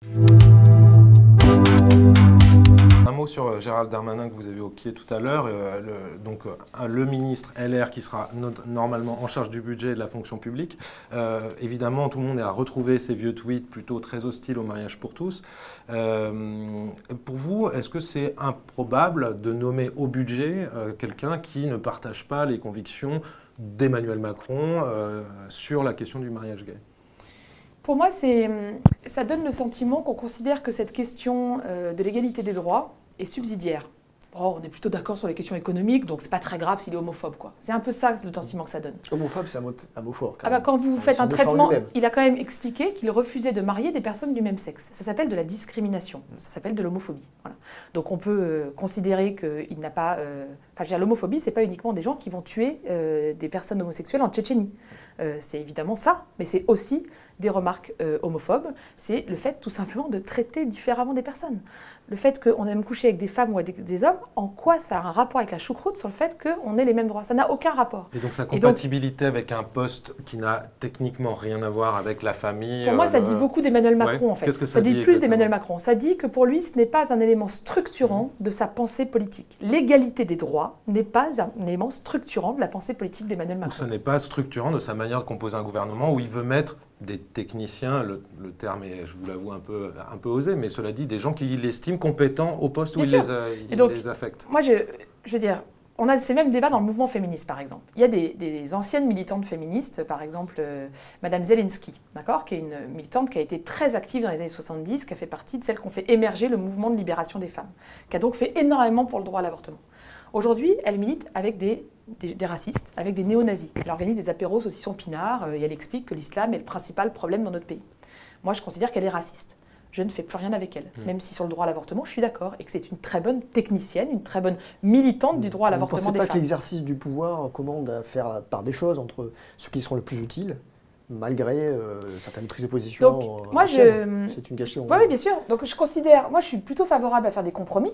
Un mot sur Gérald Darmanin que vous avez évoqué tout à l'heure, le ministre LR qui sera normalement en charge du budget et de la fonction publique. Évidemment, tout le monde est à retrouver ces vieux tweets plutôt très hostiles au mariage pour tous. Pour vous, est-ce que c'est improbable de nommer au budget quelqu'un qui ne partage pas les convictions d'Emmanuel Macron sur la question du mariage gay ? Pour moi, ça donne le sentiment qu'on considère que cette question de l'égalité des droits est subsidiaire. Oh, on est plutôt d'accord sur les questions économiques, donc c'est pas très grave s'il est homophobe, quoi. C'est un peu ça le sentiment que ça donne. Homophobe, c'est un mot fort. Quand vous faites un traitement, il a quand même expliqué qu'il refusait de marier des personnes du même sexe. Ça s'appelle de la discrimination, ça s'appelle de l'homophobie. Voilà. Donc on peut considérer qu'il n'a pas... l'homophobie, c'est pas uniquement des gens qui vont tuer des personnes homosexuelles en Tchétchénie. C'est évidemment ça, mais c'est aussi des remarques homophobes. C'est le fait tout simplement de traiter différemment des personnes. Le fait qu'on aime coucher avec des femmes ou avec des hommes, en quoi ça a un rapport avec la choucroute sur le fait qu'on ait les mêmes droits? Ça n'a aucun rapport. Et donc sa compatibilité avec un poste qui n'a techniquement rien à voir avec la famille... Pour moi, ça dit beaucoup d'Emmanuel Macron, en fait. Qu'est-ce que ça dit plus d'Emmanuel Macron. Ça dit que pour lui, ce n'est pas un élément structurant de sa pensée politique. L'égalité des droits n'est pas un élément structurant de la pensée politique d'Emmanuel Macron. Ou ce n'est pas structurant de sa manière de composer un gouvernement où il veut mettre des techniciens, le terme est, je vous l'avoue, un peu osé, mais cela dit, des gens qu'il estime compétents au poste où il les affecte. Moi, je veux dire, on a ces mêmes débats dans le mouvement féministe, par exemple. Il y a des anciennes militantes féministes, par exemple Madame Zelensky, qui est une militante qui a été très active dans les années 70, qui a fait partie de celles qui ont fait émerger le mouvement de libération des femmes, qui a donc fait énormément pour le droit à l'avortement. Aujourd'hui, elle milite avec des racistes, avec des néo-nazis. Elle organise des apéros saucisson pinard et elle explique que l'islam est le principal problème dans notre pays. Moi, je considère qu'elle est raciste. Je ne fais plus rien avec elle. Même si sur le droit à l'avortement, je suis d'accord et que c'est une très bonne technicienne, une très bonne militante du droit à l'avortement des femmes. Vous ne pensez pas que l'exercice du pouvoir commande à faire la part des choses entre ceux qui seront le plus utiles, malgré certaines prises de position? Donc, moi, c'est une question. Oui, bien sûr. Donc, je considère, moi, je suis plutôt favorable à faire des compromis.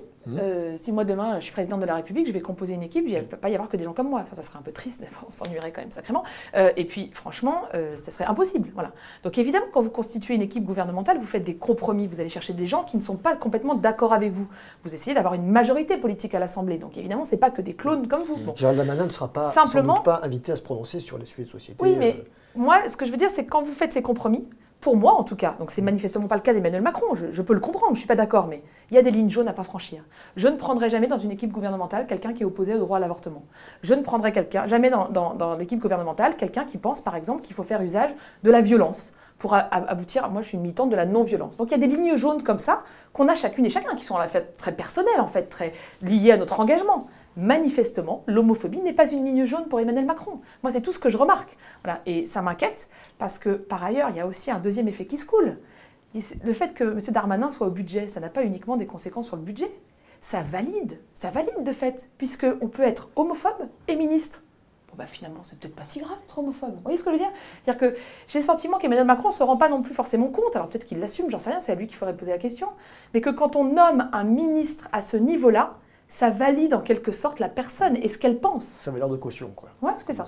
Si moi, demain, je suis présidente de la République, je vais composer une équipe, il ne peut pas y avoir que des gens comme moi. Enfin, ça serait un peu triste, on s'ennuierait quand même sacrément. Et puis, franchement, ça serait impossible. Voilà. Donc, évidemment, quand vous constituez une équipe gouvernementale, vous faites des compromis. Vous allez chercher des gens qui ne sont pas complètement d'accord avec vous. Vous essayez d'avoir une majorité politique à l'Assemblée. Donc, évidemment, ce n'est pas que des clones comme vous. Bon. Gérald Darmanin ne sera pas, sans doute pas invité à se prononcer sur les sujets de société. Oui, mais moi, ce que je veux dire, c'est que quand vous faites ces compromis, pour moi en tout cas, donc c'est manifestement pas le cas d'Emmanuel Macron, je peux le comprendre, je ne suis pas d'accord, mais il y a des lignes jaunes à ne pas franchir. Je ne prendrai jamais dans une équipe gouvernementale quelqu'un qui est opposé au droit à l'avortement. Je ne prendrai jamais dans l'équipe gouvernementale quelqu'un qui pense par exemple qu'il faut faire usage de la violence pour aboutir, moi je suis une militante de la non-violence. Donc il y a des lignes jaunes comme ça qu'on a chacune et chacun, qui sont en fait très personnelles, en fait, très liées à notre engagement. Manifestement, l'homophobie n'est pas une ligne jaune pour Emmanuel Macron. Moi, c'est tout ce que je remarque. Voilà. Et ça m'inquiète parce que, par ailleurs, il y a aussi un deuxième effet qui se coule. Le fait que M. Darmanin soit au budget, ça n'a pas uniquement des conséquences sur le budget. Ça valide de fait, puisqu'on peut être homophobe et ministre. Bon, finalement, c'est peut-être pas si grave d'être homophobe. Vous voyez ce que je veux dire? C'est-à-dire que j'ai le sentiment qu'Emmanuel Macron ne se rend pas non plus forcément compte, alors peut-être qu'il l'assume, j'en sais rien, c'est à lui qu'il faudrait poser la question, mais que quand on nomme un ministre à ce niveau-là, ça valide en quelque sorte la personne et ce qu'elle pense. Ça veut l'air de caution, quoi. Ouais, c'est ça.